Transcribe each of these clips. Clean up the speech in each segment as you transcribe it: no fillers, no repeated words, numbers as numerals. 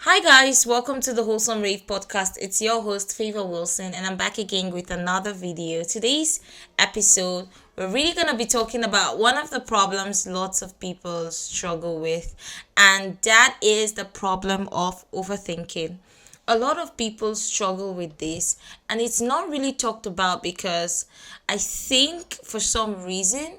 Hi guys, welcome to the Wholesome Rave Podcast. It's your host fayvoh.wilson and I'm back again with another video. Today's episode, we're really going to be talking about one of the problems lots of people struggle with, and that is the problem of overthinking. A lot of people struggle with this, and it's not really talked about because I think for some reason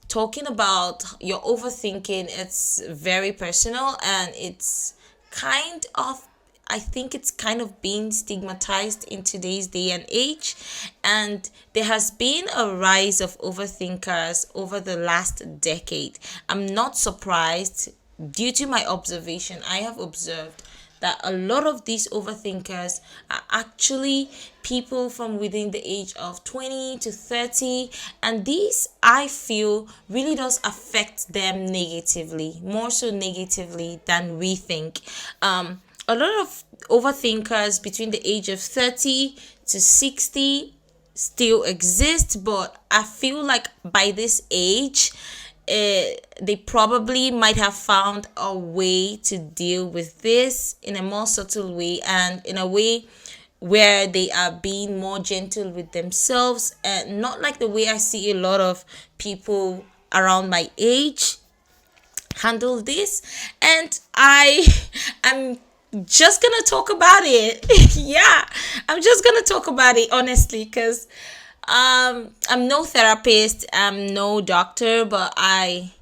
talking about your overthinking, it's very personal, and it's kind of I think it's kind of being stigmatized in today's day and age. And there has been a rise of overthinkers over the last decade. I'm not surprised. Due to my observation, I have observed that a lot of these overthinkers are actually people from within the age of 20 to 30, and these, I feel, really does affect them negatively, more so negatively than we think. A lot of overthinkers between the age of 30 to 60 still exist, but I feel like by this age, they probably might have found a way to deal with this in a more subtle way, and in a way where they are being more gentle with themselves, and not like the way I see a lot of people around my age handle this. And I am just gonna talk about it. Yeah, I'm just gonna talk about it honestly, because I'm no therapist, I'm no doctor, but I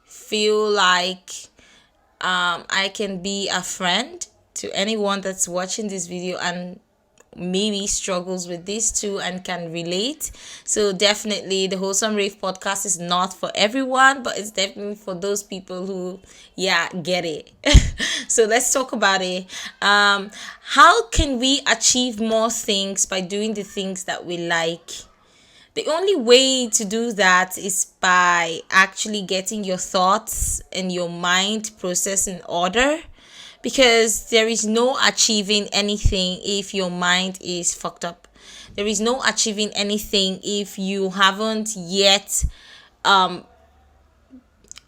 feel like I can be a friend to anyone that's watching this video and maybe struggles with this too and can relate. So definitely the Wholesome Rave podcast is not for everyone, but it's definitely for those people who get it. So let's talk about it. How can we achieve more things by doing the things that we like? The only way to do that is by actually getting your thoughts and your mind processed in order, because there is no achieving anything if your mind is fucked up. There is no achieving anything if you haven't yet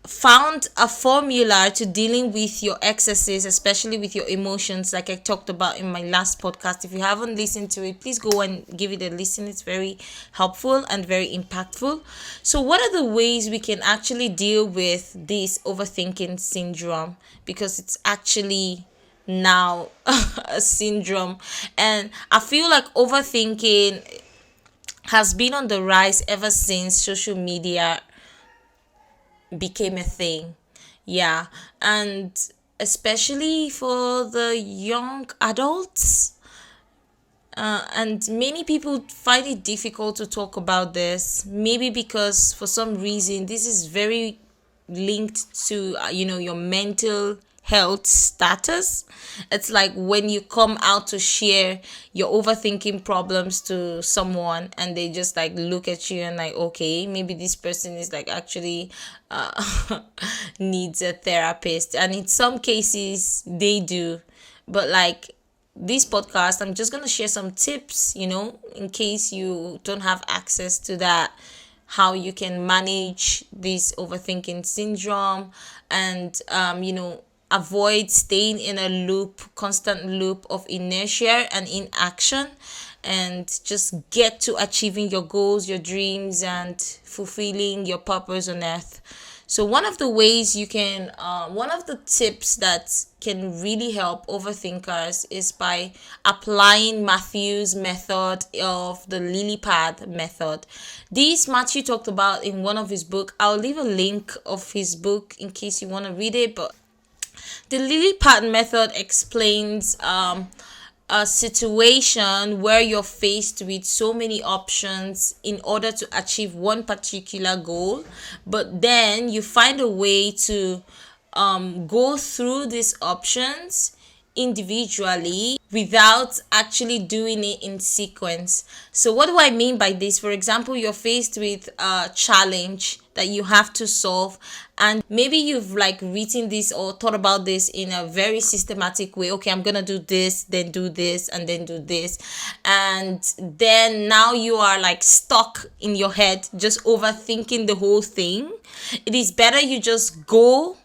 found a formula to dealing with your excesses, especially with your emotions, like I talked about in my last podcast. If you haven't listened to it, please go and give it a listen. It's very helpful and very impactful. So what are the ways we can actually deal with this overthinking syndrome? Because it's actually now a syndrome, and I feel like overthinking has been on the rise ever since social media became a thing. Yeah, and especially for the young adults. And many people find it difficult to talk about this, maybe because for some reason this is very linked to your mental health status. It's like when you come out to share your overthinking problems to someone, and they just like look at you and like, okay, maybe this person is like actually needs a therapist, and in some cases they do. But like this podcast, I'm just gonna share some tips, in case you don't have access to that, how you can manage this overthinking syndrome, and avoid staying in a constant loop of inertia and inaction, and just get to achieving your goals, your dreams, and fulfilling your purpose on earth. So one of the ways you can, one of the tips that can really help overthinkers is by applying Matthew's method of the lily pad method. This Matthew talked about in one of his book. I'll leave a link of his book in case you want to read it. But the lily pad method explains a situation where you're faced with so many options in order to achieve one particular goal, but then you find a way to go through these options individually without actually doing it in sequence. So what do I mean by this? For example, you're faced with a challenge that you have to solve, and maybe you've like written this or thought about this in a very systematic way. Okay, I'm gonna do this, then do this, and then do this, and then now you are like stuck in your head just overthinking the whole thing. It is better you just go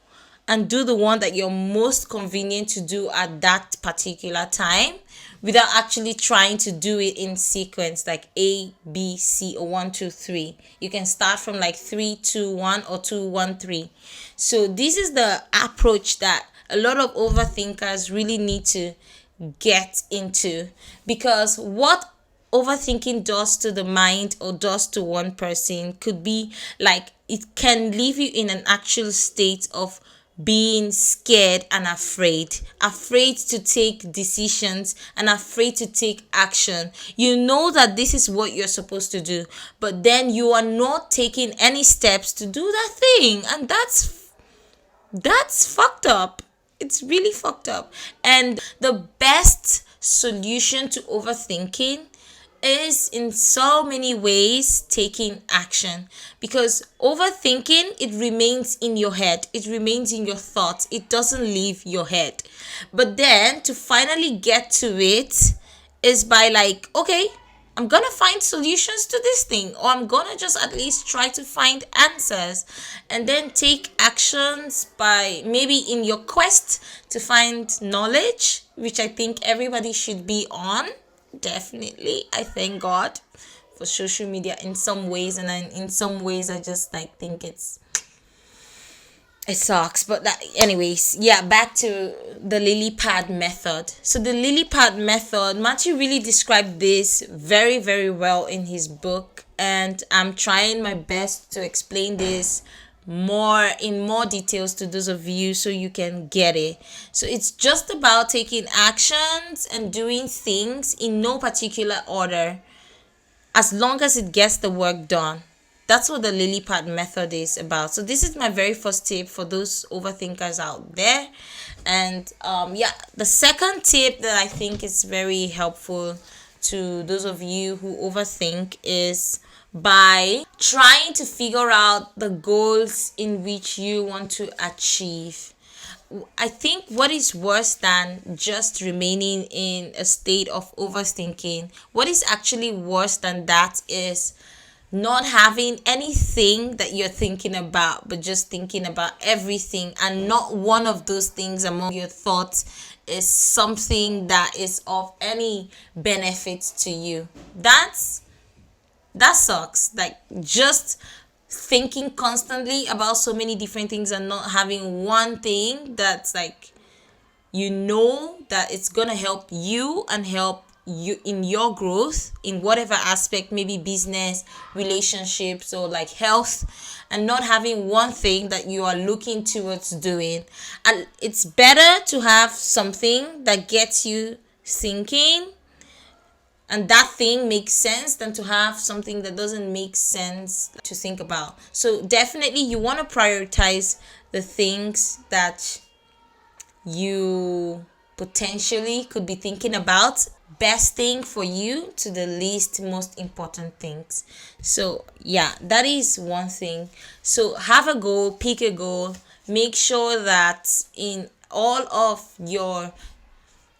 and do the one that you're most convenient to do at that particular time, without actually trying to do it in sequence like A, B, C, or 1, 2, 3. You can start from like 3, 2, 1 or 2, 1, 3. So this is the approach that a lot of overthinkers really need to get into, because what overthinking does to the mind or does to one person could be like, it can leave you in an actual state of being scared and afraid to take decisions and afraid to take action. You know that this is what you're supposed to do, but then you are not taking any steps to do that thing, and that's fucked up. It's really fucked up. And the best solution to overthinking is in so many ways taking action, because overthinking, it remains in your head, it remains in your thoughts, it doesn't leave your head. But then to finally get to it is by like, okay, I'm gonna find solutions to this thing, or I'm gonna just at least try to find answers, and then take actions by maybe in your quest to find knowledge, which I think everybody should be on. Definitely, I thank God for social media in some ways, and then in some ways I just like think it sucks. But that, anyways, yeah, back to the lily pad method. So the lily pad method, Matthew really described this very, very well in his book, and I'm trying my best to explain this in more details to those of you so you can get it. So it's just about taking actions and doing things in no particular order, as long as it gets the work done. That's what the lily pad method is about. So this is my very first tip for those overthinkers out there. And the second tip that I think is very helpful to those of you who overthink is by trying to figure out the goals in which you want to achieve. I think what is worse than just remaining in a state of overthinking, what is actually worse than that is not having anything that you're thinking about, but just thinking about everything, and not one of those things among your thoughts is something that is of any benefit to you. That sucks. Like, just thinking constantly about so many different things and not having one thing that's like, you know, that it's gonna help you and help you in your growth in whatever aspect, maybe business, relationships, or like health, and not having one thing that you are looking towards doing. And it's better to have something that gets you thinking and that thing makes sense than to have something that doesn't make sense to think about. So definitely you want to prioritize the things that you potentially could be thinking about, best thing for you, to the least most important things. So yeah, that is one thing. So have a goal, pick a goal, make sure that in all of your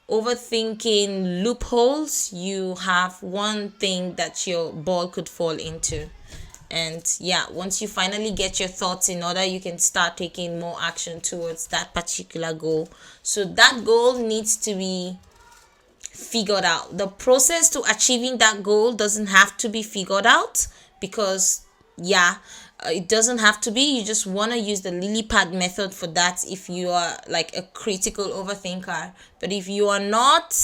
overthinking loopholes, you have one thing that your ball could fall into. And yeah, once you finally get your thoughts in order, you can start taking more action towards that particular goal. So that goal needs to be figured out. The process to achieving that goal doesn't have to be figured out, because it doesn't have to be. You just want to use the lily pad method for that if you are like a critical overthinker. But if you are not,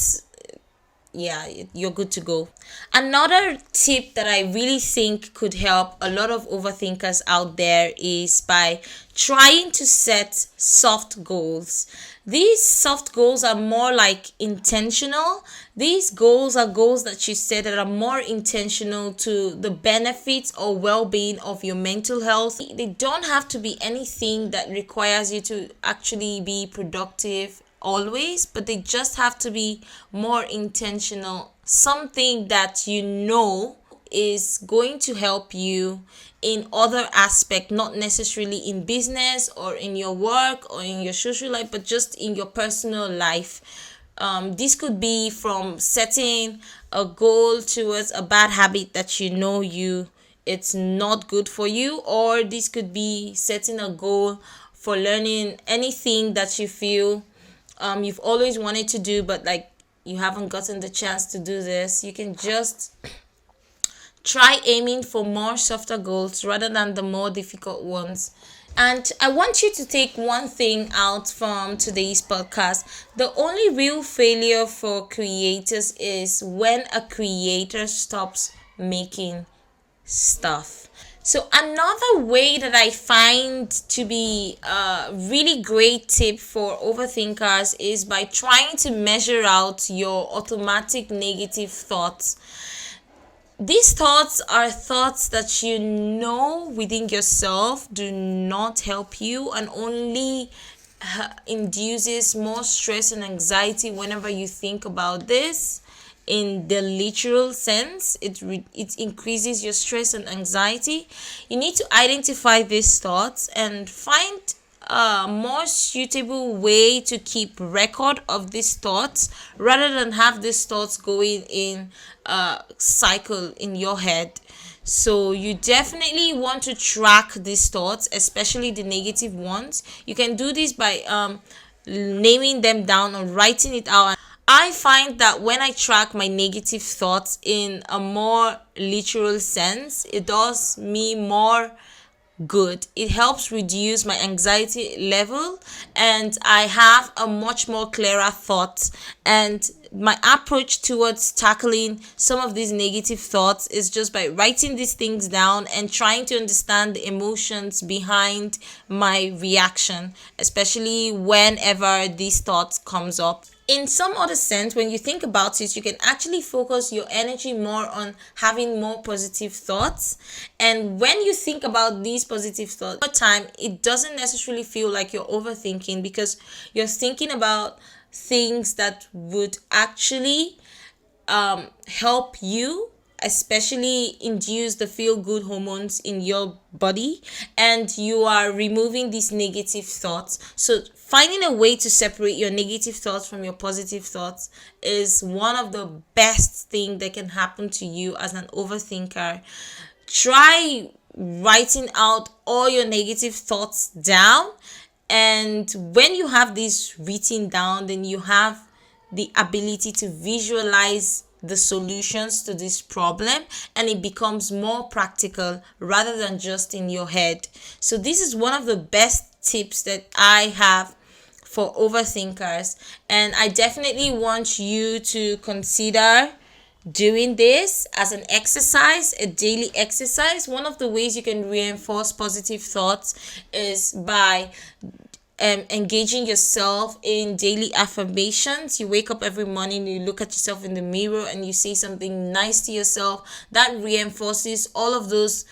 you're good to go. Another tip that I really think could help a lot of overthinkers out there is by trying to set soft goals. These soft goals are more like intentional. These goals are goals that you set that are more intentional to the benefits or well-being of your mental health. They don't have to be anything that requires you to actually be productive always, but they just have to be more intentional. Something that you know is going to help you in other aspect, not necessarily in business or in your work or in your social life, but just in your personal life. This could be from setting a goal towards a bad habit that you know it's not good for you, or this could be setting a goal for learning anything that you feel you've always wanted to do, but like you haven't gotten the chance to do this, you can just try aiming for more softer goals rather than the more difficult ones. And I want you to take one thing out from today's podcast. The only real failure for creators is when a creator stops making stuff. So another way that I find to be a really great tip for overthinkers is by trying to measure out your automatic negative thoughts. These thoughts are thoughts that you know within yourself do not help you and only induces more stress and anxiety whenever you think about this. In the literal sense, it increases your stress and anxiety. You need to identify these thoughts and find a more suitable way to keep record of these thoughts rather than have these thoughts going in a cycle in your head. So you definitely want to track these thoughts, especially the negative ones. You can do this by naming them down or writing it out. I find that when I track my negative thoughts in a more literal sense, it does me more good. It helps reduce my anxiety level and I have a much more clearer thought. And my approach towards tackling some of these negative thoughts is just by writing these things down and trying to understand the emotions behind my reaction, especially whenever these thoughts comes up. In some other sense, when you think about it, you can actually focus your energy more on having more positive thoughts. And when you think about these positive thoughts over time, it doesn't necessarily feel like you're overthinking because you're thinking about things that would actually help you, especially induce the feel good hormones in your body, and you are removing these negative thoughts. So finding a way to separate your negative thoughts from your positive thoughts is one of the best things that can happen to you as an overthinker. Try writing out all your negative thoughts down, and when you have this written down, then you have the ability to visualize the solutions to this problem and it becomes more practical rather than just in your head. So this is one of the best tips that I have for overthinkers, and I definitely want you to consider doing this as an exercise, a daily exercise. One of the ways you can reinforce positive thoughts is by engaging yourself in daily affirmations. You wake up every morning, you look at yourself in the mirror and you say something nice to yourself. That reinforces all of those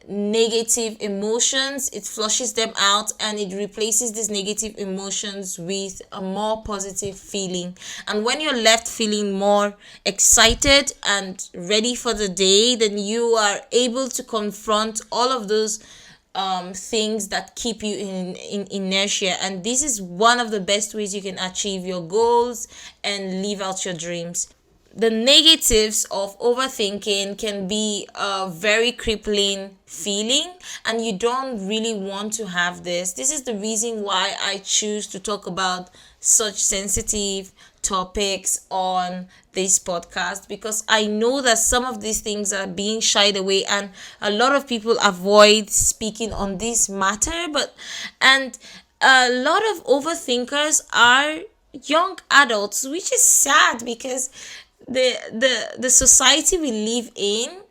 negative emotions. It flushes them out and it replaces these negative emotions with a more positive feeling. And when you're left feeling more excited and ready for the day, then you are able to confront all of those things that keep you in inertia. And this is one of the best ways you can achieve your goals and live out your dreams. The negatives of overthinking can be a very crippling feeling, and you don't really want to have this. This is the reason why I choose to talk about such sensitive topics on this podcast, because I know that some of these things are being shied away and a lot of people avoid speaking on this matter. And a lot of overthinkers are young adults, which is sad because the society we live in,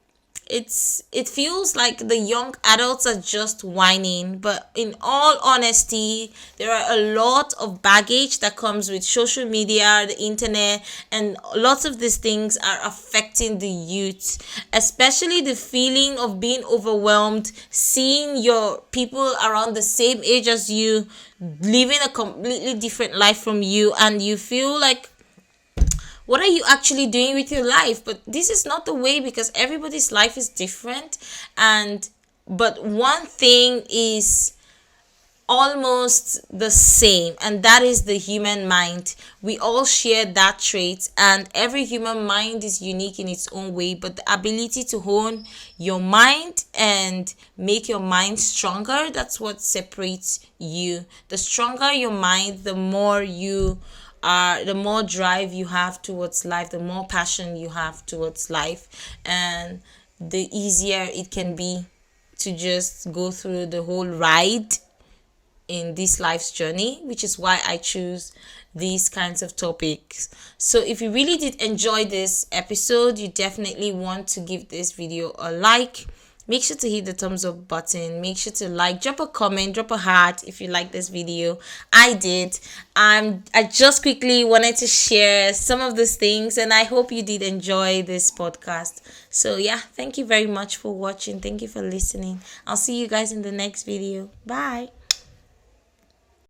it feels like the young adults are just whining. But in all honesty, there are a lot of baggage that comes with social media, the internet, and lots of these things are affecting the youth, especially the feeling of being overwhelmed, seeing your people around the same age as you living a completely different life from you, and you feel like, what are you actually doing with your life? But this is not the way, because everybody's life is different. But one thing is almost the same, and that is the human mind. We all share that trait, and every human mind is unique in its own way, but the ability to hone your mind and make your mind stronger, that's what separates you. The stronger your mind, the more you are, the more drive you have towards life, the more passion you have towards life, and the easier it can be to just go through the whole ride in this life's journey, which is why I choose these kinds of topics. So if you really did enjoy this episode, you definitely want to give this video a like. Make sure to hit the thumbs up button. Make sure to like, drop a comment, drop a heart if you like this video. I did. I just quickly wanted to share some of these things, and I hope you did enjoy this podcast. So yeah, thank you very much for watching. Thank you for listening. I'll see you guys in the next video. Bye.